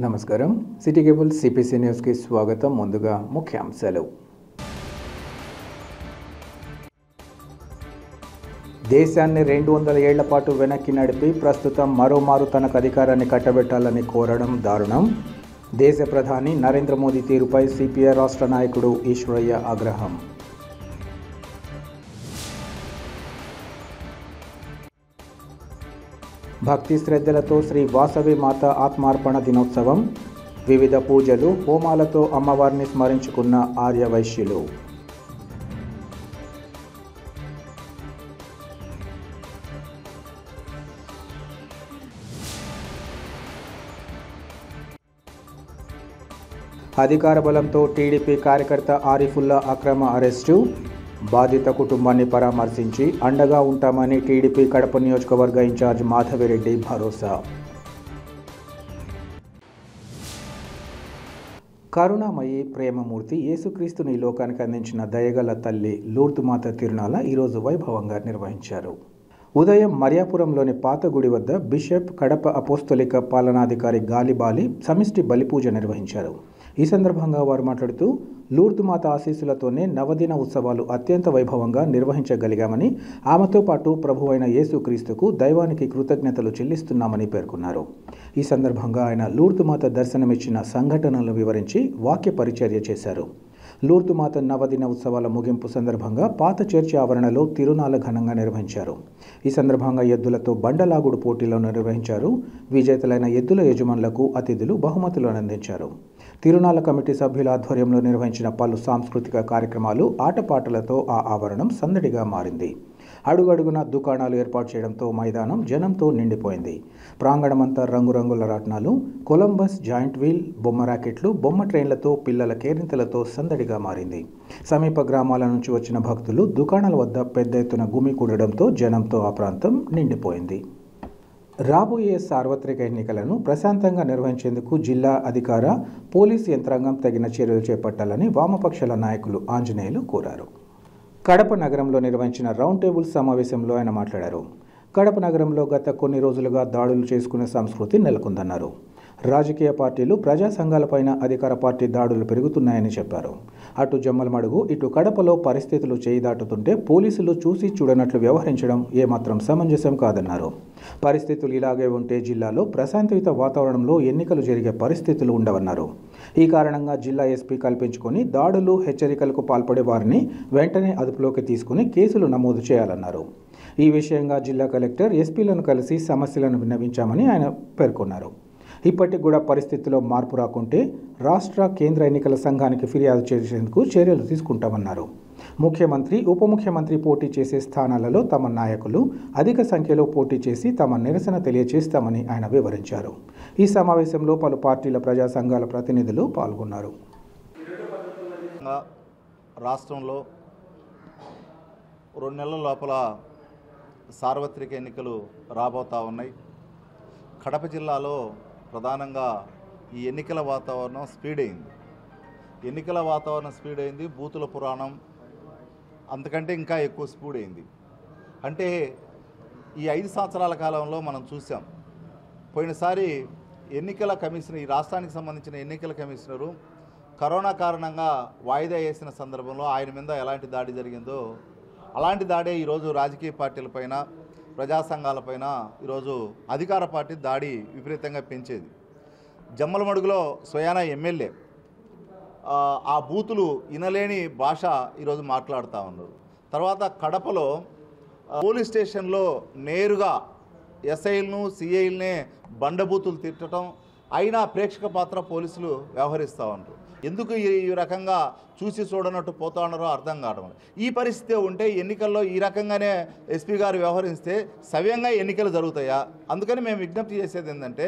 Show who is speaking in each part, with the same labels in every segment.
Speaker 1: నమస్కారం. City cable CPC న్యూస్కి స్వాగతం. ముందుగా ముఖ్యాంశాలు. దేశాన్ని 200 ఏళ్ల పాటు వెనక్కి నడిపి ప్రస్తుతం మరోమారు తనకు అధికారాన్ని కట్టబెట్టాలని కోరడం దారుణం. దేశ ప్రధాని నరేంద్ర మోదీ తీరుపై సిపిఐ రాష్ట్ర నాయకుడు ఈశ్వరయ్య ఆగ్రహం. భక్తి శ్రద్ధలతో శ్రీ వాసవి మాత ఆత్మార్పణ దినోత్సవం. వివిధ పూజలు హోమాలతో అమ్మవారిని స్మరించుకున్న ఆర్యవైశ్యులు. అధికార బలంతో టీడీపీ కార్యకర్త ఆరిఫుల్లా అక్రమ అరెస్టు. బాధిత కుటుంబాన్ని పరామర్శించి అండగా ఉంటామని టీడీపీ కడప నియోజకవర్గ ఇన్ఛార్జ్ మాధవిరెడ్డి భరోసా. కరుణామయి ప్రేమమూర్తి యేసుక్రీస్తుని లోకానికి అందించిన దయగల తల్లి లూర్దు మాత తిరునాళ ఈరోజు వైభవంగా నిర్వహించారు. ఉదయం మరియాపురంలోని పాత గుడి వద్ద బిషప్, కడప అపోస్తలిక పాలనాధికారి గాలిబాలి సమిష్టి బలిపూజ నిర్వహించారు. ఈ సందర్భంగా వారు మాట్లాడుతూ లూర్దు మాత ఆశీస్సులతోనే నవదిన ఉత్సవాలు అత్యంత వైభవంగా నిర్వహించగలిగామని, ఆమెతో పాటు ప్రభువైన యేసుక్రీస్తుకు దైవానికి కృతజ్ఞతలు చెల్లిస్తున్నామని పేర్కొన్నారు. ఈ సందర్భంగా ఆయన లూర్దు మాత దర్శనమిచ్చిన సంఘటనలను వివరించి వాక్య పరిచర్య చేశారు. లూర్దు మాత నవదిన ఉత్సవాల ముగింపు సందర్భంగా పాత చర్చి ఆవరణలో తిరునాళ ఘనంగా నిర్వహించారు. ఈ సందర్భంగా ఎద్దులతో బండలాగుడు పోటీలను నిర్వహించారు. విజేతలైన ఎద్దుల యజమానులకు అతిథులు బహుమతులను అందించారు. తిరునాళ కమిటీ సభ్యుల ఆధ్వర్యంలో నిర్వహించిన పలు సాంస్కృతిక కార్యక్రమాలు, ఆటపాటలతో ఆ ఆవరణం సందడిగా మారింది. అడుగడుగున దుకాణాలు ఏర్పాటు చేయడంతో మైదానం జనంతో నిండిపోయింది. ప్రాంగణమంతా రంగురంగుల రాట్నాలు, కొలంబస్, జాయింట్ వీల్, బొమ్మ ర్యాకెట్లు, బొమ్మ ట్రైన్లతో, పిల్లల కేరింతలతో సందడిగా మారింది. సమీప గ్రామాల నుంచి వచ్చిన భక్తులు దుకాణాల వద్ద పెద్ద ఎత్తున గుమికూడడంతో జనంతో ఆ ప్రాంతం నిండిపోయింది. రాబోయే సార్వత్రిక ఎన్నికలను ప్రశాంతంగా నిర్వహించేందుకు జిల్లా అధికార, పోలీసు యంత్రాంగం తగిన చర్యలు చేపట్టాలని వామపక్షాల నాయకులు ఆంజనేయులు కోరారు. కడప నగరంలో నిర్వహించిన రౌండ్ టేబుల్ సమావేశంలో ఆయన మాట్లాడారు. కడప నగరంలో గత కొన్ని రోజులుగా దాడులు చేసుకునే సంస్కృతి నెలకొందన్నారు. రాజకీయ పార్టీలు, ప్రజా సంఘాలపైన అధికార పార్టీ దాడులు పెరుగుతున్నాయని చెప్పారు. అటు జమ్మలమడుగు, ఇటు కడపలో పరిస్థితులు చేయి దాటుతుంటే పోలీసులు చూసి చూడనట్లు వ్యవహరించడం ఏమాత్రం సమంజసం కాదన్నారు. పరిస్థితులు ఇలాగే ఉంటే జిల్లాలో ప్రశాంతయుత వాతావరణంలో ఎన్నికలు జరిగే పరిస్థితులు ఉండవన్నారు. ఈ కారణంగా జిల్లా ఎస్పీ కల్పించుకొని దాడులు, హెచ్చరికలకు పాల్పడే వారిని వెంటనే అదుపులోకి తీసుకుని కేసులు నమోదు చేయాలన్నారు. ఈ విషయంగా జిల్లా కలెక్టర్, ఎస్పీలను కలిసి సమస్యలను విన్నవించామని ఆయన పేర్కొన్నారు. ఇప్పటికి కూడా పరిస్థితిలో మార్పు రాకుంటే రాష్ట్ర, కేంద్ర ఎన్నికల సంఘానికి ఫిర్యాదు చేసేందుకు చర్యలు తీసుకుంటామన్నారు. ముఖ్యమంత్రి, ఉప ముఖ్యమంత్రి పోటీ చేసే స్థానాలలో తమ నాయకులు అధిక సంఖ్యలో పోటీ చేసి తమ నిరసన తెలియజేస్తామని ఆయన వివరించారు. ఈ సమావేశంలో పలు పార్టీల, ప్రజా సంఘాల ప్రతినిధులు పాల్గొన్నారు.
Speaker 2: రాష్ట్రంలో 2 నెలల లోపల సార్వత్రిక ఎన్నికలు రాబోతూ ఉన్నాయి. కడప జిల్లాలో ప్రధానంగా ఈ ఎన్నికల వాతావరణం స్పీడ్ అయింది. బూతుల పురాణం అంతకంటే ఇంకా ఎక్కువ స్పీడ్ అయింది. అంటే ఈ 5 సంవత్సరాల కాలంలో మనం చూసాం. పోయినసారి ఎన్నికల కమిషనర్, ఈ రాష్ట్రానికి సంబంధించిన ఎన్నికల కమిషనరు కరోనా కారణంగా వాయిదా వేసిన సందర్భంలో ఆయన మీద ఎలాంటి దాడి జరిగిందో అలాంటి దాడే ఈరోజు రాజకీయ పార్టీలపైన, ప్రజా సంఘాలపైన ఈరోజు అధికార పార్టీ దాడి విపరీతంగా పెంచేది. జమ్మలమడుగులో స్వయానా ఎమ్మెల్యే ఆ బూతులు వినలేని భాష ఈరోజు మాట్లాడుతూ ఉన్నారు. తర్వాత కడపలో పోలీస్ స్టేషన్లో నేరుగా ఎస్ఐలను, సిఐలనే బండబూతులు తిట్టడం, అయినా ప్రేక్షక పాత్ర పోలీసులు వ్యవహరిస్తూ ఉంటారు. ఎందుకు ఈ రకంగా చూసి చూడనట్టు పోతా ఉన్నారో అర్థం కావడం. ఈ పరిస్థితి ఉంటే ఎన్నికల్లో ఈ రకంగానే ఎస్పీ గారు వ్యవహరిస్తే సవ్యంగా ఎన్నికలు జరుగుతాయా? అందుకని మేము విజ్ఞప్తి చేసేది ఏంటంటే,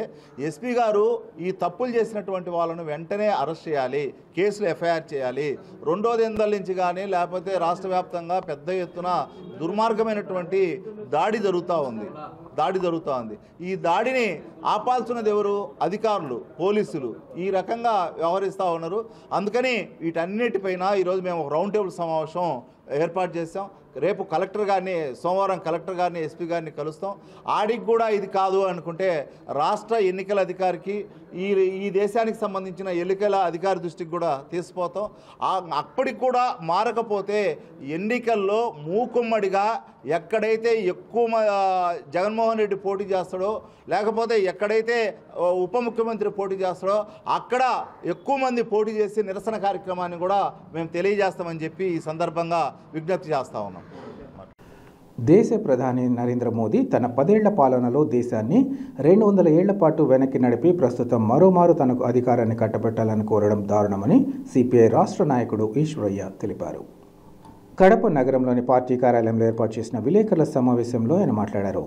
Speaker 2: ఎస్పీ గారు ఈ తప్పులు చేసినటువంటి వాళ్ళను వెంటనే అరెస్ట్ చేయాలి, కేసులు ఎఫ్ఐఆర్ చేయాలి. రెండోది నుంచి కానీ లేకపోతే రాష్ట్ర వ్యాప్తంగా పెద్ద ఎత్తున దుర్మార్గమైనటువంటి దాడి జరుగుతూ ఉంది. ఈ దాడిని ఆపాల్సినది ఎవరు? అధికారులు, పోలీసులు ఈ రకంగా వ్యవహరిస్తూ ఉన్నారు. అందుకని వీటన్నిటిపైన ఈరోజు మేము రౌండ్ టేబుల్ సమావేశం ఏర్పాటు చేసాం. రేపు కలెక్టర్ గారిని, సోమవారం కలెక్టర్ గారిని, ఎస్పీ గారిని కలుస్తాం. ఆడికి కూడా ఇది కాదు అనుకుంటే రాష్ట్ర ఎన్నికల అధికారికి, ఈ దేశానికి సంబంధించిన ఎన్నికల అధికారి దృష్టికి కూడా తీసుకుపోతాం. అప్పటికి కూడా మారకపోతే ఎన్నికల్లో మూకుమ్మడిగా ఎక్కడైతే ఎక్కువ జగన్మోహన్ రెడ్డి పోటీ చేస్తాడో, లేకపోతే ఎక్కడైతే ఉప ముఖ్యమంత్రి పోటీ చేస్తాడో అక్కడ ఎక్కువ మంది పోటీ చేసి నిరసన కార్యక్రమాన్ని కూడా మేము తెలియజేస్తామని చెప్పి ఈ సందర్భంగా విజ్ఞప్తి చేస్తా ఉన్నాం.
Speaker 1: దేశ ప్రధాని నరేంద్ర మోదీ తన 10 ఏళ్ల పాలనలో దేశాన్ని 200 ఏళ్ల పాటు వెనక్కి నడిపి ప్రస్తుతం మరోమారు తనకు అధికారాన్ని కట్టబెట్టాలని కోరడం దారుణమని సిపిఐ రాష్ట్ర నాయకుడు ఈశ్వరయ్య తెలిపారు. కడప నగరంలోని పార్టీ కార్యాలయంలో ఏర్పాటు చేసిన విలేకరుల సమావేశంలో ఆయన మాట్లాడారు.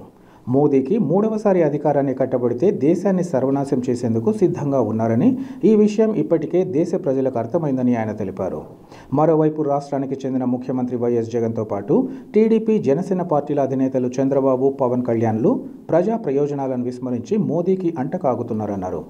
Speaker 1: మోదీకి 3వసారి అధికారాన్ని కట్టబడితే దేశాన్ని సర్వనాశం చేసేందుకు సిద్ధంగా ఉన్నారని, ఈ విషయం ఇప్పటికే దేశ ప్రజలకు అర్థమైందని ఆయన తెలిపారు. మరోవైపు రాష్ట్రానికి చెందిన ముఖ్యమంత్రి వైఎస్ జగన్తో పాటు టీడీపీ, జనసేన పార్టీల అధినేతలు చంద్రబాబు, పవన్ కళ్యాణ్లు ప్రజా ప్రయోజనాలను విస్మరించి మోదీకి అంటకాగుతున్నారన్నారు.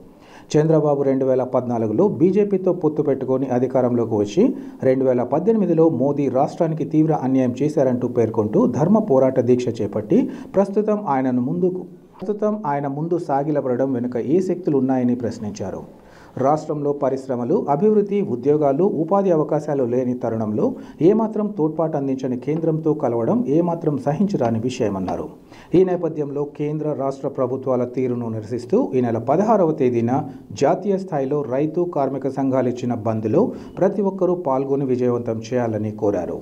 Speaker 1: చంద్రబాబు 2014లో బీజేపీతో పొత్తు పెట్టుకొని అధికారంలోకి వచ్చి 2018లో మోదీ రాష్ట్రానికి తీవ్ర అన్యాయం చేశారంటూ పేర్కొంటూ ధర్మ పోరాట దీక్ష చేపట్టి ప్రస్తుతం ఆయన ముందు సాగిలపడడం వెనుక ఏ శక్తులు ఉన్నాయని ప్రశ్నించారు. రాష్ట్రంలో పరిశ్రమలు, అభివృద్ధి, ఉద్యోగాలు, ఉపాధి అవకాశాలు లేని తరుణంలో ఏమాత్రం తోడ్పాటు అందించని కేంద్రంతో కలవడం ఏమాత్రం సహించరాని విషయమన్నారు. ఈ నేపథ్యంలో కేంద్ర, రాష్ట్ర ప్రభుత్వాల తీరును నిరసిస్తూ ఈ నెల 16వ తేదీన జాతీయ స్థాయిలో రైతు, కార్మిక సంఘాలు ఇచ్చిన బంద్లో ప్రతి ఒక్కరూ పాల్గొని విజయవంతం చేయాలని కోరారు.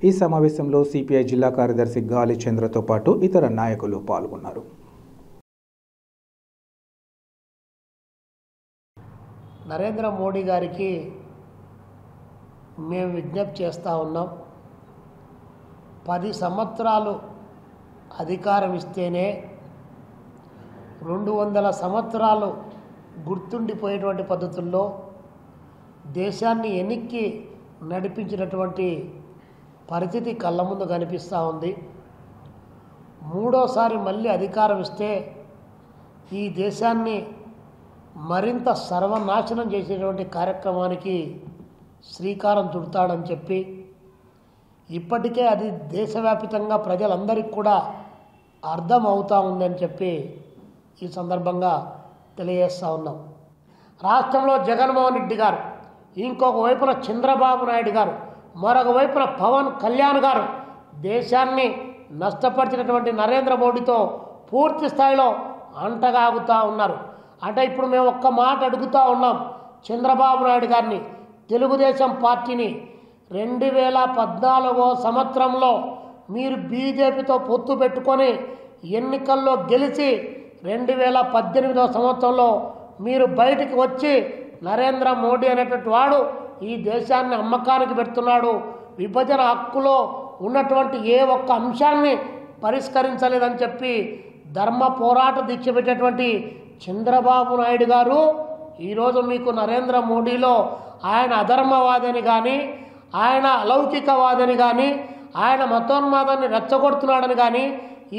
Speaker 1: ఈ సమావేశంలో సిపిఐ జిల్లా కార్యదర్శి గాలి చంద్రతో పాటు ఇతర నాయకులు పాల్గొన్నారు.
Speaker 3: నరేంద్ర మోడీ గారికి మేము విజ్ఞప్తి చేస్తూ ఉన్నాం. 10 సంవత్సరాలు అధికారం ఇస్తేనే 200 సంవత్సరాలు గుర్తుండిపోయేటువంటి పద్ధతుల్లో దేశాన్ని ఎన్నిక్కి నడిపించినటువంటి పరిస్థితి కళ్ళ ముందు కనిపిస్తూ ఉంది. 3వసారి మళ్ళీ అధికారం ఇస్తే ఈ దేశాన్ని మరింత సర్వనాశనం చేసేటువంటి కార్యక్రమానికి శ్రీకారం చుడతాడని చెప్పి ఇప్పటికే అది దేశవ్యాప్తంగా ప్రజలందరికీ కూడా అర్థం అవుతూ ఉందని చెప్పి ఈ సందర్భంగా తెలియజేస్తూ ఉన్నాం. రాష్ట్రంలో జగన్మోహన్ రెడ్డి గారు, ఇంకొక వైపున చంద్రబాబు నాయుడు గారు, మరొక వైపున పవన్ కళ్యాణ్ గారు దేశాన్ని నష్టపరిచినటువంటి నరేంద్ర మోడీతో పూర్తి స్థాయిలో అంటగాగుతూ ఉన్నారు. అంటే ఇప్పుడు మేము ఒక్క మాట అడుగుతూ ఉన్నాం చంద్రబాబు నాయుడు గారిని, తెలుగుదేశం పార్టీని. 2014 సంవత్సరంలో మీరు బీజేపీతో పొత్తు పెట్టుకొని ఎన్నికల్లో గెలిచి 2018 సంవత్సరంలో మీరు బయటికి వచ్చి నరేంద్ర మోడీ అనేటువంటి వాడు ఈ దేశాన్ని అమ్మకానికి పెడుతున్నాడు, విభజన హక్కులో ఉన్నటువంటి ఏ ఒక్క అంశాన్ని పరిష్కరించలేదని చెప్పి ధర్మ పోరాట దీక్ష పెట్టేటువంటి చంద్రబాబు నాయుడు గారు ఈరోజు మీకు నరేంద్ర మోడీలో ఆయన అధర్మవాదని కానీ, ఆయన అలౌకికవాదని కానీ, ఆయన మతోన్మాదాన్ని రెచ్చగొడుతున్నాడని కానీ,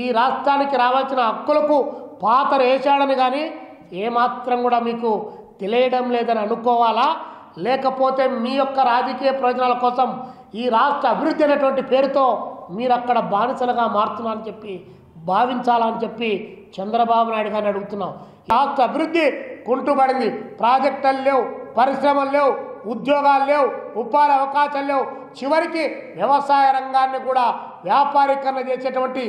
Speaker 3: ఈ రాష్ట్రానికి రావాల్సిన హక్కులకు పాతర వేశాడని కానీ ఏమాత్రం కూడా మీకు తెలియడం లేదని అనుకోవాలా? లేకపోతే మీ యొక్క రాజకీయ ప్రయోజనాల కోసం ఈ రాష్ట్ర అభివృద్ధి అనేటువంటి పేరుతో మీరు అక్కడ బానిసలుగా మారుతున్నారని చెప్పి భావించాలని చెప్పి చంద్రబాబు నాయుడు గారిని అడుగుతున్నాం. రాష్ట్ర అభివృద్ధి కుంటుపడింది. ప్రాజెక్టులు లేవు, పరిశ్రమలు లేవు, ఉద్యోగాలు లేవు, ఉపాధి అవకాశాలు లేవు. చివరికి వ్యవసాయ రంగాన్ని కూడా వ్యాపారీకరణ చేసేటువంటి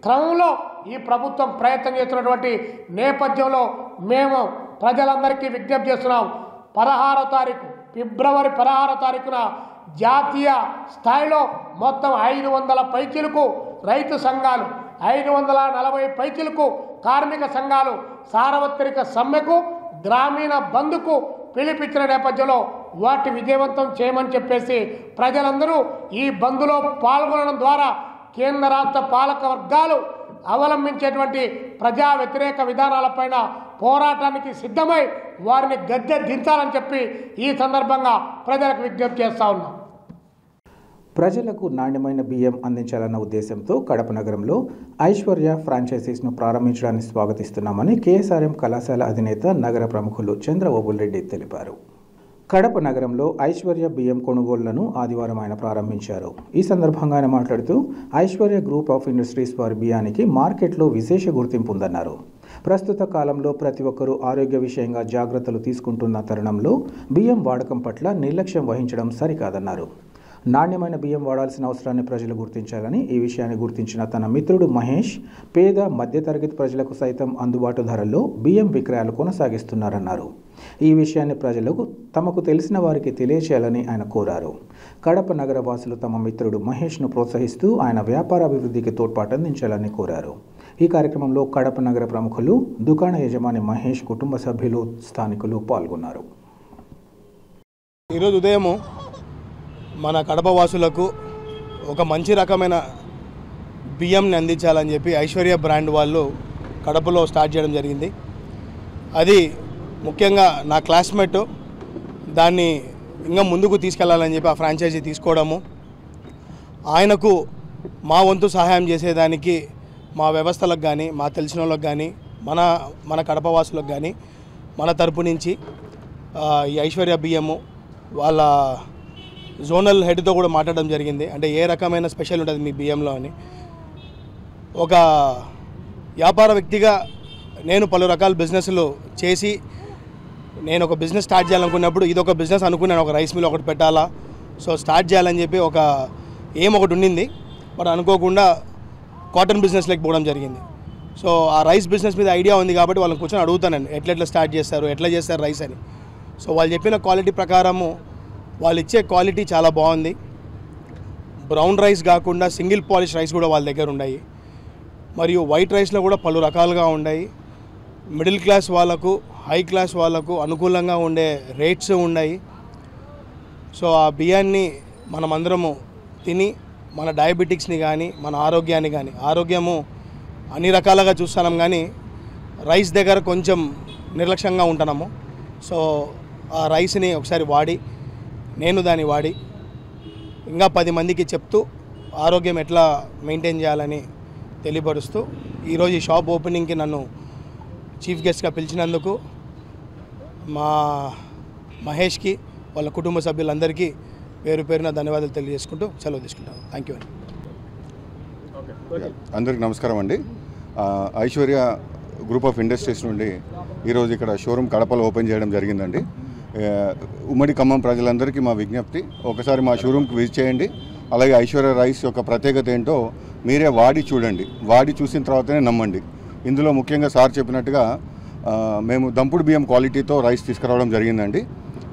Speaker 3: క్రమంలో ఈ ప్రభుత్వం ప్రయత్నం చేస్తున్నటువంటి నేపథ్యంలో మేము ప్రజలందరికీ విజ్ఞప్తి చేస్తున్నాం. 16వ తారీఖు ఫిబ్రవరి 16వ తారీఖున జాతీయ స్థాయిలో మొత్తం 500 పైచిలకు రైతు సంఘాలు, 540 పైచిలకు కార్మిక సంఘాలు సార్వత్రిక సమ్మెకు, గ్రామీణ బంద్కు పిలిపించిన నేపథ్యంలో వాటి విజయవంతం చేయమని చెప్పేసి ప్రజలందరూ ఈ బంద్లో పాల్గొనడం ద్వారా కేంద్ర రాష్ట్ర పాలక వర్గాలు అవలంబించేటువంటి ప్రజా వ్యతిరేక విధానాలపైన పోరాటానికి సిద్ధమై వారిని గద్దె దించాలని చెప్పి ఈ సందర్భంగా ప్రజలకు విజ్ఞప్తి చేస్తా ఉన్నాం.
Speaker 1: ప్రజలకు నాణ్యమైన బియ్యం అందించాలన్న ఉద్దేశంతో కడప నగరంలో ఐశ్వర్య ఫ్రాంచైజీస్ను ప్రారంభించడాన్ని స్వాగతిస్తున్నామని కేఎస్ఆర్ఎం కళాశాల అధినేత, నగర ప్రముఖులు చంద్రబాబు రెడ్డి తెలిపారు. కడప నగరంలో ఐశ్వర్య బియ్యం కొనుగోళ్లను ఆదివారం ఆయన ప్రారంభించారు. ఈ సందర్భంగా ఆయన మాట్లాడుతూ ఐశ్వర్య గ్రూప్ ఆఫ్ ఇండస్ట్రీస్ వారి బియ్యానికి మార్కెట్లో విశేష గుర్తింపు ఉందన్నారు. ప్రస్తుత కాలంలో ప్రతి ఒక్కరూ ఆరోగ్య విషయంగా జాగ్రత్తలు తీసుకుంటున్న తరుణంలో బియ్యం వాడకం పట్ల నిర్లక్ష్యం వహించడం సరికాదన్నారు. నాణ్యమైన బియ్యం వాడాల్సిన అవసరాన్ని ప్రజలు గుర్తించాలని, ఈ విషయాన్ని గుర్తించిన తన మిత్రుడు మహేష్ పేద మధ్యతరగతి ప్రజలకు సైతం అందుబాటు ధరల్లో బియ్యం విక్రయాలు కొనసాగిస్తున్నారన్నారు. ఈ విషయాన్ని ప్రజలకు తమకు తెలిసిన వారికి తెలియచేయాలని ఆయన కోరారు. కడప నగర వాసులు తమ మిత్రుడు మహేష్ను ప్రోత్సహిస్తూ ఆయన వ్యాపార అభివృద్ధికి తోడ్పాటు అందించాలని కోరారు. ఈ కార్యక్రమంలో కడప నగర ప్రముఖులు, దుకాణ యజమాని మహేష్ కుటుంబ సభ్యులు, స్థానికులు పాల్గొన్నారు.
Speaker 4: ఈరోజు ఉదయము మన కడప వాసులకు ఒక మంచి రకమైన బియ్యంని అందించాలని చెప్పి ఐశ్వర్య బ్రాండ్ వాళ్ళు కడపలో స్టార్ట్ చేయడం జరిగింది. అది ముఖ్యంగా నా క్లాస్మేట్ దాన్ని ఇంకా ముందుకు తీసుకెళ్లాలని చెప్పి ఆ ఫ్రాంచైజీ తీసుకోవడము, ఆయనకు మా వంతు సహాయం చేసేదానికి మా వ్యవస్థలకు కానీ, మా తెలిసిన వాళ్ళకి కానీ, మన కడప వాసులకు కానీ మన తరపు నుంచి ఈ ఐశ్వర్య బియ్యము వాళ్ళ జోనల్ హెడ్తో కూడా మాట్లాడడం జరిగింది. అంటే ఏ రకమైన స్పెషల్ ఉంటుంది మీ బియ్యంలో అని. ఒక వ్యాపార వ్యక్తిగా నేను పలు రకాల బిజినెస్లు చేసి నేను ఒక బిజినెస్ స్టార్ట్ చేయాలనుకున్నప్పుడు ఇది ఒక బిజినెస్ అనుకున్నాను, ఒక రైస్ మిల్ ఒకటి పెట్టాలా, సో స్టార్ట్ చేయాలని చెప్పి ఒక ఏం ఒకటి ఉండింది. బట్ అనుకోకుండా కాటన్ బిజినెస్లోకి పోవడం జరిగింది. సో ఆ రైస్ బిజినెస్ మీద ఐడియా ఉంది కాబట్టి వాళ్ళని కూర్చొని అడుగుతానండి ఎట్లా స్టార్ట్ చేస్తారు, ఎట్లా చేస్తారు రైస్ అని. సో వాళ్ళు చెప్పిన క్వాలిటీ ప్రకారము వాళ్ళు ఇచ్చే క్వాలిటీ చాలా బాగుంది. బ్రౌన్ రైస్ కాకుండా సింగిల్ పాలిష్ రైస్ కూడా వాళ్ళ దగ్గర ఉన్నాయి. మరియు వైట్ రైస్లో కూడా పలు రకాలుగా ఉన్నాయి. మిడిల్ క్లాస్ వాళ్ళకు, హై క్లాస్ వాళ్ళకు అనుకూలంగా ఉండే రేట్స్ ఉన్నాయి. సో ఆ బియ్యాన్ని మనమందరము తిని మన డయాబెటిక్స్ని కానీ, మన ఆరోగ్యాన్ని కానీ, ఆరోగ్యము అన్ని రకాలుగా చూస్తున్నాం కానీ రైస్ దగ్గర కొంచెం నిర్లక్ష్యంగా ఉంటున్నాము. సో ఆ రైస్ని ఒకసారి వాడి, నేను దాన్ని వాడి ఇంకా 10 మందికి చెప్తూ ఆరోగ్యం ఎట్లా మెయింటైన్ చేయాలని తెలియపరుస్తూ ఈరోజు ఈ షాప్ ఓపెనింగ్కి నన్ను చీఫ్ గెస్ట్గా పిలిచినందుకు మా మహేష్కి, వాళ్ళ కుటుంబ సభ్యులందరికీ పేరు పేరున ధన్యవాదాలు తెలియజేసుకుంటూ సెలవు తీసుకుంటాను. థ్యాంక్ యూ అండి.
Speaker 5: అందరికీ నమస్కారం అండి. ఐశ్వర్య గ్రూప్ ఆఫ్ ఇండస్ట్రీస్ నుండి ఈరోజు ఇక్కడ షోరూమ్ కడపలో ఓపెన్ చేయడం జరిగిందండి. ఉమ్మడి ఖమ్మం ప్రజలందరికీ మా విజ్ఞప్తి, ఒకసారి మా షోరూమ్కి విజిట్ చేయండి. అలాగే ఐశ్వర్య రైస్ యొక్క ప్రత్యేకత ఏంటో మీరే వాడి చూడండి. వాడి చూసిన తర్వాతనే నమ్మండి. ఇందులో ముఖ్యంగా సార్ చెప్పినట్టుగా మేము దంపుడు బియ్యం క్వాలిటీతో రైస్ తీసుకురావడం జరిగిందండి.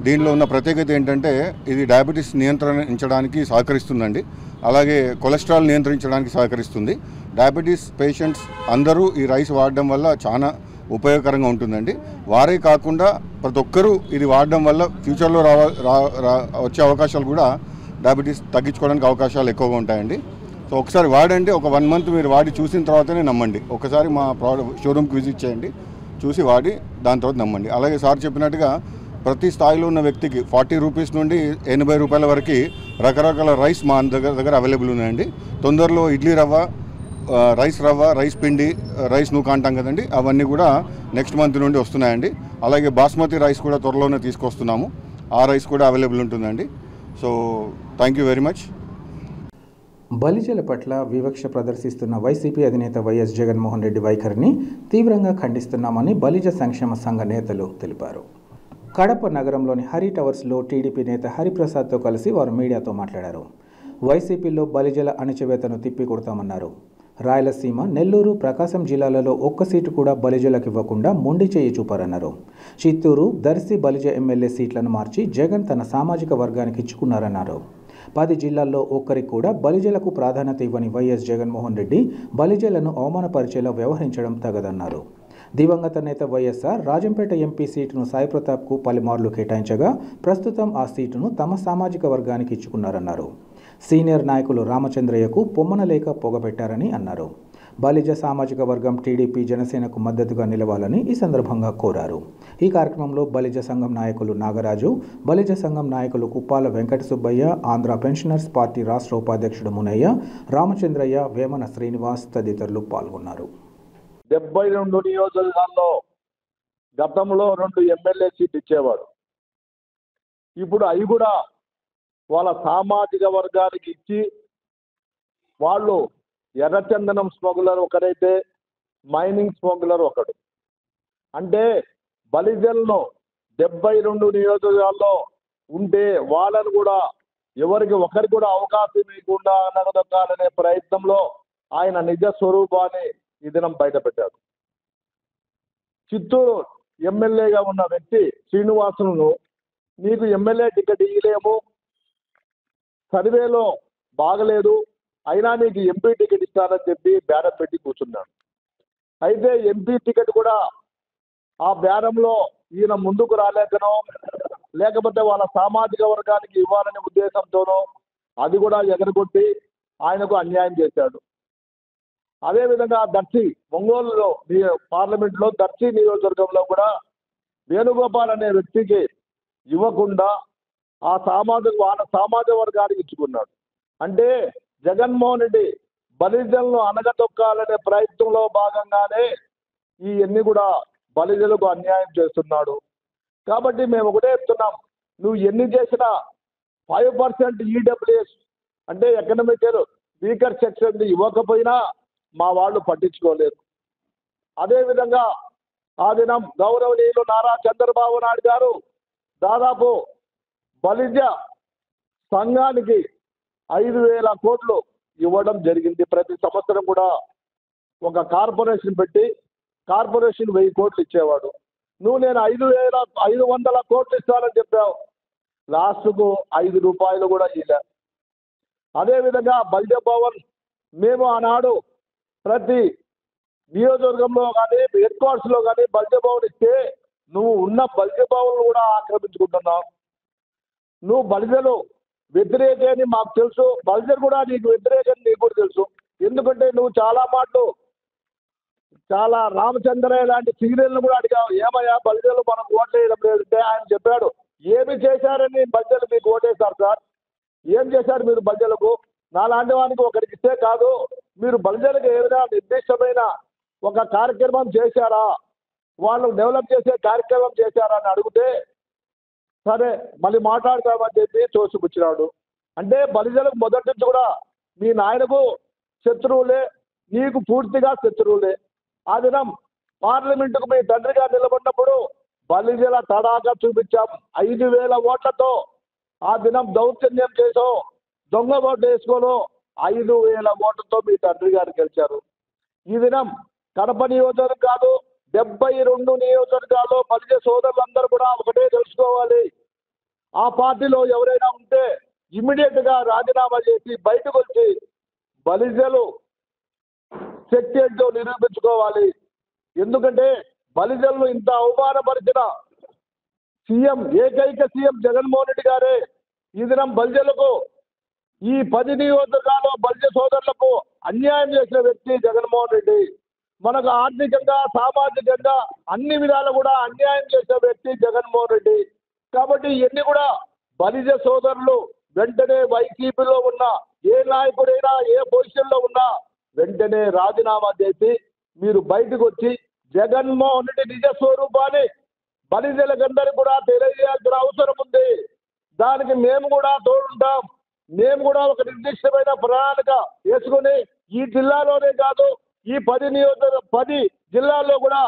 Speaker 5: దీనిలో ఉన్న ప్రత్యేకత ఏంటంటే ఇది డయాబెటీస్ నియంత్రించడానికి సహకరిస్తుందండి. అలాగే కొలెస్ట్రాల్ నియంత్రించడానికి సహకరిస్తుంది. డయాబెటీస్ పేషెంట్స్ అందరూ ఈ రైస్ వాడడం వల్ల చాలా ఉపయోగకరంగా ఉంటుందండి. వారే కాకుండా ప్రతి ఒక్కరూ ఇది వాడడం వల్ల ఫ్యూచర్లో వచ్చే అవకాశాలు కూడా డయాబెటీస్ తగ్గించుకోవడానికి అవకాశాలు ఎక్కువగా ఉంటాయండి. సో ఒకసారి వాడండి. ఒక 1 మంత్ మీరు వాడి చూసిన తర్వాతనే నమ్మండి. ఒకసారి మా షోరూమ్కి విజిట్ చేయండి, చూసి వాడి దాని తర్వాత నమ్మండి. అలాగే సార్ చెప్పినట్టుగా ప్రతి స్థాయిలో ఉన్న వ్యక్తికి 40 రూపీస్ నుండి 80 రూపాయల వరకు రకరకాల రైస్ మా దగ్గర అవైలబుల్ ఉన్నాయండి. తొందరలో ఇడ్లీ రవ్వ, రైస్ రవ్వ, రైస్ పిండి, రైస్ నూక అంటాం కదండి, అవన్నీ కూడా నెక్స్ట్ మంత్ నుండి వస్తున్నాయండి. అలాగే బాస్మతి రైస్ కూడా త్వరలోనే తీసుకొస్తున్నాము. ఆ రైస్ కూడా అవైలబుల్ ఉంటుందండి. So thank you very much.
Speaker 1: బలిజల పట్ల వివక్ష ప్రదర్శిస్తున్న వైసీపీ అధినేత వైఎస్ జగన్మోహన్ రెడ్డి వైఖరిని తీవ్రంగా ఖండిస్తున్నామని బలిజ సంక్షేమ సంఘ నేతలు తెలిపారు. కడప నగరంలోని హరి టవర్స్లో టీడీపీ నేత హరిప్రసాద్తో కలిసి వారు మీడియాతో మాట్లాడారు. వైసీపీలో బలిజల అణచివేతను తిప్పికొడతామన్నారు. రాయలసీమ, నెల్లూరు, ప్రకాశం జిల్లాలలో ఒక్క సీటు కూడా బలిజలకు ఇవ్వకుండా మొండి చేయి చూపారన్నారు. చిత్తూరు, దర్శి బలిజ ఎమ్మెల్యే సీట్లను మార్చి జగన్ తన సామాజిక వర్గానికి ఇచ్చుకున్నారన్నారు. 10 జిల్లాల్లో ఒక్కరికి కూడా బలిజలకు ప్రాధాన్యత ఇవ్వని వైఎస్ జగన్మోహన్ రెడ్డి బలిజలను అవమానపరిచేలా వ్యవహరించడం తగదన్నారు. దివంగత నేత వైఎస్ఆర్ రాజంపేట ఎంపీ సీటును సాయి ప్రతాప్కు పలుమార్లు కేటాయించగా ప్రస్తుతం ఆ సీటును తమ సామాజిక వర్గానికి ఇచ్చుకున్నారన్నారు. సీనియర్ నాయకులు రామచంద్రయ్యకు పొమ్మన లేక పొగబెట్టారని అన్నారు. బలిజ సామాజిక వర్గం టీడీపీ, జనసేనకు మద్దతుగా నిలవాలని ఈ సందర్భంగా కోరారు. ఈ కార్యక్రమంలో బలిజ సంఘం నాయకులు నాగరాజు, బలిజ సంఘం నాయకులు కుప్పాల వెంకట సుబ్బయ్య, ఆంధ్ర పెన్షనర్స్ పార్టీ రాష్ట్ర ఉపాధ్యక్షుడు మునయ్య, రామచంద్రయ్య, వేమన శ్రీనివాస్ తదితరులు పాల్గొన్నారు.
Speaker 6: 72 నియోజకవర్గాల్లో గతంలో 2 ఎమ్మెల్యే సీట్లు ఇచ్చేవాడు. ఇప్పుడు అవి కూడా వాళ్ళ సామాజిక వర్గానికి ఇచ్చి వాళ్ళు ఎర్రచందనం స్మగ్లర్ ఒకరైతే మైనింగ్ స్మగ్లర్ ఒకడు. అంటే బలిజలను 72 నియోజకవర్గాల్లో ఉంటే వాళ్ళను కూడా ఒకరికి కూడా అవకాశం ఇవ్వకుండా అనగదొక్కాలనే ప్రయత్నంలో ఆయన నిజ స్వరూపాన్ని ఈ దినం బయటపెట్టాడు. చిత్తూరు ఎమ్మెల్యేగా ఉన్న వ్యక్తి శ్రీనివాసులను నీకు ఎమ్మెల్యే టికెట్ ఇవ్వలేము, సర్వేలో బాగలేదు, అయినా నీకు ఎంపీ టికెట్ ఇస్తానని చెప్పి బేరం పెట్టి కూర్చున్నాడు. అయితే ఎంపీ టికెట్ కూడా ఆ బేరంలో ఈయన ముందుకు రాలేకనో లేకపోతే వాళ్ళ సామాజిక వర్గానికి ఇవ్వాలనే ఉద్దేశంతోనో అది కూడా ఎగరగొట్టి ఆయనకు అన్యాయం చేశాడు. అదేవిధంగా దర్శి ఒంగోలులో పార్లమెంట్లో దర్శి నియోజకవర్గంలో కూడా వేణుగోపాల్ అనే వ్యక్తికి ఇవ్వకుండా వాళ్ళ సామాజిక వర్గానికి ఇచ్చుకున్నాడు. అంటే జగన్మోహన్ రెడ్డి బలిజలను అనగదొక్కాలనే ప్రయత్నంలో భాగంగానే ఇవన్నీ కూడా బలిజలకు అన్యాయం చేస్తున్నాడు. కాబట్టి మేము ఒకటే చెప్తున్నాం, నువ్వు ఎన్ని చేసినా 5% ఈడబ్ల్యూఎస్ అంటే ఎకనామికల్ వీకర్ సెక్షన్ ఇవ్వకపోయినా మా వాళ్ళు పట్టించుకోలేదు. అదేవిధంగా ఆ దినం గౌరవనీయులు నారా చంద్రబాబు నాయుడు గారు దాదాపు బలిజ సంఘానికి 5,000 కోట్లు ఇవ్వడం జరిగింది. ప్రతి సంవత్సరం కూడా ఒక కార్పొరేషన్ పెట్టి కార్పొరేషన్ 1000 కోట్లు ఇచ్చేవాడు. నేను 500 కోట్లు ఇస్తానని చెప్పావు, లాస్ట్కు 5 రూపాయలు కూడా ఇవ్వలే. అదేవిధంగా బలిజ భవన్ మేము ఆనాడు ప్రతి నియోజకవర్గంలో కానీ హెడ్ క్వార్టర్స్లో కానీ బలిజ భవన్ ఇస్తే నువ్వు ఉన్న బలిజ భవన్ కూడా ఆక్రమించుకుంటున్నావు. నువ్వు బలిజలు వ్యతిరేకని మాకు తెలుసు, బలిజలు కూడా నీకు వ్యతిరేకని నీకు కూడా తెలుసు. ఎందుకంటే నువ్వు చాలా రామచంద్రయ్య లాంటి సీరియల్ను కూడా అడిగావు, ఏమయ్యా బలిజలు మనకు ఓట్లు వేయడం లేదంటే ఆయన చెప్పాడు, ఏమి చేశారని బలిజలు మీకు ఓటేశారు సార్, ఏం చేశారు మీరు బలిజలకు, నాలాంటి వానికి ఒకరికి ఇస్తే కాదు, మీరు బలిజలకు ఏదైనా నిర్దిష్టమైన ఒక కార్యక్రమం చేశారా, వాళ్ళు డెవలప్ చేసే కార్యక్రమం చేశారా అని అడిగితే సరే మళ్ళీ మాట్లాడతామని చెప్పి తోసిపుచ్చినాడు. అంటే బలిజలకు మొదటి నుంచి కూడా మీ నాయనకు శత్రువులే, నీకు పూర్తిగా శత్రువులే. ఆ దినం పార్లమెంటుకు మీ తండ్రిగా నిలబడినప్పుడు బలిజల తడాగా చూపించాం. 5,000 ఓట్లతో ఆ దినం దౌర్జన్యం చేసో దొంగ ఓట్లు వేసుకోను 5,000 ఓట్లతో మీ తండ్రి గారు గెలిచారు. ఈ దినం కడప నియోజకవర్గం కాదు 72 నియోజకవర్గాల్లో బలిజ సోదరులందరూ కూడా ఒకటే తెలుసుకోవాలి, ఆ పార్టీలో ఎవరైనా ఉంటే ఇమ్మీడియట్గా రాజీనామా చేసి బయటకు వచ్చి బలిజలు శక్తి ఏంటో నిరూపించుకోవాలి. ఎందుకంటే బలిజలను ఇంత అవమానపరిచిన ఏకైక సీఎం జగన్మోహన్ రెడ్డి గారే ఈ దినం బలిజలకు ఈ 10 నియోజకవర్గాల్లో బలిజ సోదరులకు అన్యాయం చేసిన వ్యక్తి జగన్మోహన్ రెడ్డి. మనకు ఆర్థికంగా సామాజికంగా అన్ని విధాలు కూడా అన్యాయం చేసిన వ్యక్తి జగన్మోహన్ రెడ్డి. కాబట్టి ఇవన్నీ కూడా బలిజ సోదరులు వెంటనే వైసీపీలో ఉన్న ఏ నాయకుడైనా ఏ పొజిషన్లో ఉన్నా వెంటనే రాజీనామా చేసి మీరు బయటకు వచ్చి జగన్మోహన్ రెడ్డి నిజ స్వరూపాన్ని బలిజలందరికీ కూడా తెలియజేయాల్సిన అవసరం ఉంది. దానికి మేము కూడా తోడుంటాం. మేము కూడా ఒక నిర్దిష్టమైన ప్రణాళిక వేసుకుని ఈ జిల్లాలోనే కాదు ఈ 10 జిల్లాల్లో కూడా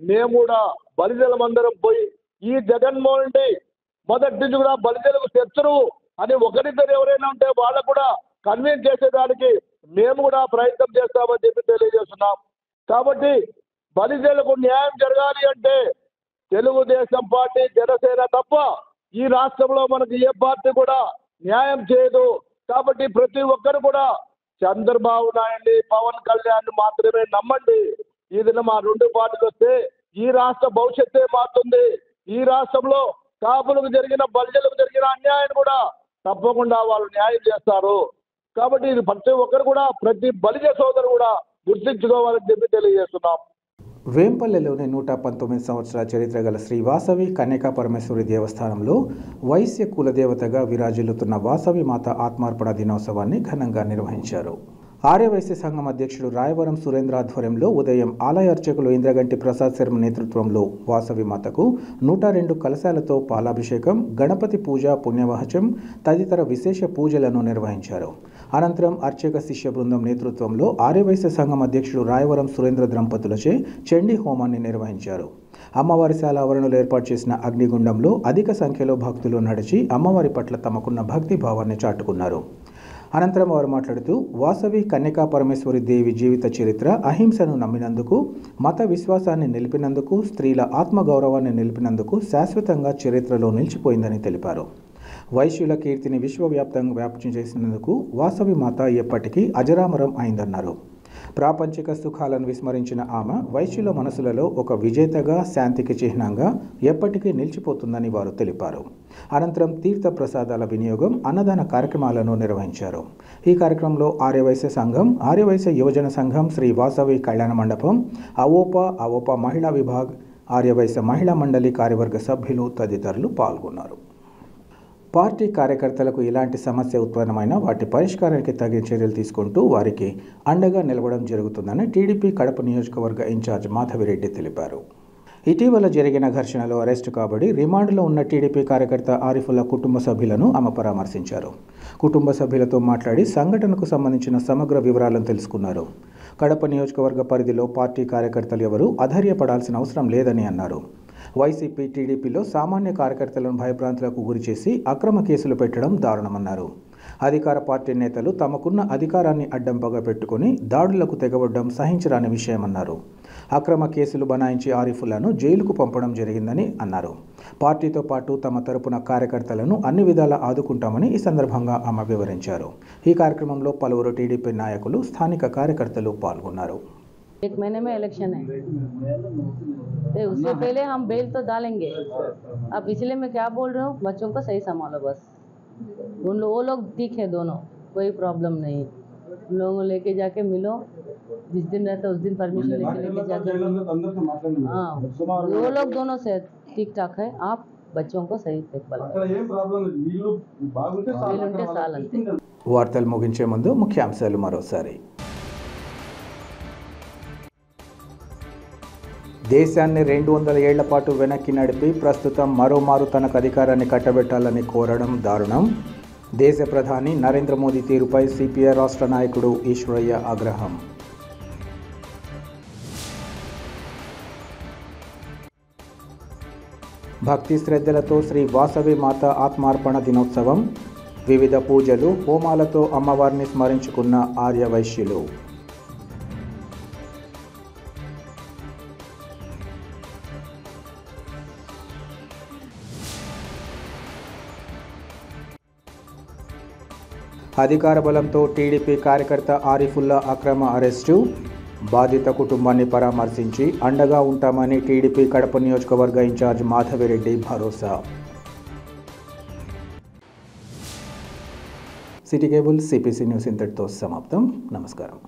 Speaker 6: మేము కూడా బలిజలమందరం పోయి ఈ జగన్మోహన్ రెడ్డి మొదటి నుంచి కూడా బలిజలకు శత్రువు అని ఒకరిద్దరు ఎవరైనా ఉంటే వాళ్ళకు కూడా కన్విన్స్ చేసేదానికి మేము కూడా ప్రయత్నం చేస్తామని చెప్పి తెలియజేస్తున్నాం. కాబట్టి బలిజలకు న్యాయం జరగాలి అంటే తెలుగుదేశం పార్టీ జనసేన తప్ప ఈ రాష్ట్రంలో మనకు ఏ పార్టీ కూడా న్యాయం చేయదు. కాబట్టి ప్రతి ఒక్కరు కూడా చంద్రబాబు నాయుడిని పవన్ కళ్యాణ్ మాత్రమే నమ్మండి. ఈ దినం ఆ 2 పార్టీలు వస్తే ఈ రాష్ట్ర భవిష్యత్తే మారుతుంది. ఈ రాష్ట్రంలో కాపులకు జరిగిన బలిజలకు జరిగిన అన్యాయం కూడా తప్పకుండా వాళ్ళు న్యాయం చేస్తారు. కాబట్టి ఇది ప్రతి ఒక్కరు కూడా ప్రతి బలిజ సోదరు కూడా గుర్తించుకోవాలని చెప్పి తెలియజేస్తున్నాం.
Speaker 1: వేంపల్లెలోని 119 సంవత్సరాల చరిత్ర గల శ్రీ వాసవి కన్యకా పరమేశ్వరి దేవస్థానంలో వైశ్య కులదేవతగా విరాజిల్లుతున్న వాసవి మాత ఆత్మార్పణ దినోత్సవాన్ని ఘనంగా నిర్వహించారు. ఆర్యవైశ్య సంఘం అధ్యక్షుడు రాయవరం సురేంద్ర ఆధ్వర్యంలో ఉదయం ఆలయ అర్చకులు ఇంద్రగంటి ప్రసాద్ శర్మ నేతృత్వంలో వాసవి మాతకు 102 కలశాలతో పాలాభిషేకం, గణపతి పూజ, పుణ్యవహచం తదితర విశేష పూజలను నిర్వహించారు. అనంతరం అర్చక శిష్య బృందం నేతృత్వంలో ఆర్యవైశ్య సంఘం అధ్యక్షుడు రాయవరం సురేంద్ర దంపతులచే చండీ హోమాన్ని నిర్వహించారు. అమ్మవారి శాల ఆవరణలో ఏర్పాటు చేసిన అగ్నిగుండంలో అధిక సంఖ్యలో భక్తులు నడిచి అమ్మవారి పట్ల తమకున్న భక్తి భావాన్ని చాటుకున్నారు. అనంతరం వారు మాట్లాడుతూ వాసవి కన్యకా పరమేశ్వరి దేవి జీవిత చరిత్ర అహింసను నమ్మినందుకు, మత విశ్వాసాన్ని నిలిపినందుకు, స్త్రీల ఆత్మగౌరవాన్ని నిలిపినందుకు శాశ్వతంగా చరిత్రలో నిలిచిపోయిందని తెలిపారు. వైశ్యుల కీర్తిని విశ్వవ్యాప్తంగా వ్యాప్తి చేసినందుకు వాసవి మాత ఎప్పటికీ అజరామరం అయిందన్నారు. ప్రాపంచిక సుఖాలను విస్మరించిన ఆమె వైశ్యుల మనసులలో ఒక విజేతగా, శాంతికి చిహ్నంగా ఎప్పటికీ నిలిచిపోతుందని వారు తెలిపారు. అనంతరం తీర్థ ప్రసాదాల వినియోగం, అన్నదాన కార్యక్రమాలను నిర్వహించారు. ఈ కార్యక్రమంలో ఆర్యవైశ్య సంఘం, ఆర్యవైశ్య యువజన సంఘం, శ్రీ వాసవి కళ్యాణ మండపం, అవోపా మహిళా విభాగ్, ఆర్యవైశ్య మహిళా మండలి కార్యవర్గ సభ్యులు తదితరులు పాల్గొన్నారు. పార్టీ కార్యకర్తలకు ఎలాంటి సమస్య ఉత్పన్నమైనా వాటి పరిష్కారానికి తగిన చర్యలు తీసుకుంటూ వారికి అండగా నిలవడం జరుగుతుందని టీడీపీ కడప నియోజకవర్గ ఇన్ఛార్జ్ మాధవిరెడ్డి తెలిపారు. ఇటీవల జరిగిన ఘర్షణలో అరెస్టు కాబడి రిమాండ్లో ఉన్న టీడీపీ కార్యకర్త ఆరిఫుల్లా కుటుంబ సభ్యులను ఆమె పరామర్శించారు. కుటుంబ సభ్యులతో మాట్లాడి సంఘటనకు సంబంధించిన సమగ్ర వివరాలను తెలుసుకున్నారు. కడప నియోజకవర్గ పరిధిలో పార్టీ కార్యకర్తలు ఎవరూ అధైర్యపడాల్సిన అవసరం లేదని అన్నారు. వైసీపీ, టీడీపీలో సామాన్య కార్యకర్తలను భయభ్రాంతులకు గురిచేసి అక్రమ కేసులు పెట్టడం దారుణమన్నారు. అధికార పార్టీ నేతలు తమకున్న అధికారాన్ని అడ్డంపగా పెట్టుకుని దాడులకు తెగబడడం సహించరాని విషయమన్నారు. అక్రమ కేసులు బనాయించి ఆరిఫుల్లాను జైలుకు పంపడం జరిగిందని అన్నారు. పార్టీతో పాటు తమ తరపున కార్యకర్తలను అన్ని విధాలా ఆదుకుంటామని ఈ సందర్భంగా ఆమె వివరించారు. ఈ కార్యక్రమంలో పలువురు టీడీపీ నాయకులు, స్థానిక కార్యకర్తలు పాల్గొన్నారు.
Speaker 7: 1 महीने में इलेक्शन है, तो उससे पहले हम बेल तो डालेंगे। अब इसलिए मैं क्या बोल रहा हूँ, बच्चों को सही संभालो बस। वो लोग ठीक है, दोनों कोई प्रॉब्लम नहीं। उन लोगों को लेके जाके मिलो, जिस दिन रहता उस दिन परमिशन लेके जाके हाँ, वो लोग दोनों से ठीक ठाक है। आप बच्चों को सही देखभाल साल अंते।
Speaker 1: వార్తలు ముగించే ముందు ముఖ్యాంశాలు మరోసారి. దేశాన్ని 200 ఏళ్ల పాటు వెనక్కి నడిపి ప్రస్తుతం మరోమారు తనకు అధికారాన్ని కట్టబెట్టాలని కోరడం దారుణం. దేశ ప్రధాని నరేంద్ర మోదీ తీరుపై సిపిఐ రాష్ట్ర నాయకుడు ఈశ్వరయ్య ఆగ్రహం. భక్తి శ్రద్ధలతో శ్రీ వాసవి మాత ఆత్మార్పణ దినోత్సవం. వివిధ పూజలు, హోమాలతో అమ్మవారిని స్మరించుకున్న ఆర్య వైశ్యులు. అధికార బలంతో టీడీపీ కార్యకర్త ఆరిఫుల్లా అక్రమ అరెస్టు. బాధిత కుటుంబాన్ని పరామర్శించి అండగా ఉంటామని టీడీపీ కడప నియోజకవర్గ ఇన్ఛార్జ్ మాధవిరెడ్డి భరోసా. సిటీ కేబుల్, సిపిసి న్యూస్ ఇంతటితో సమాప్తం. నమస్కారం.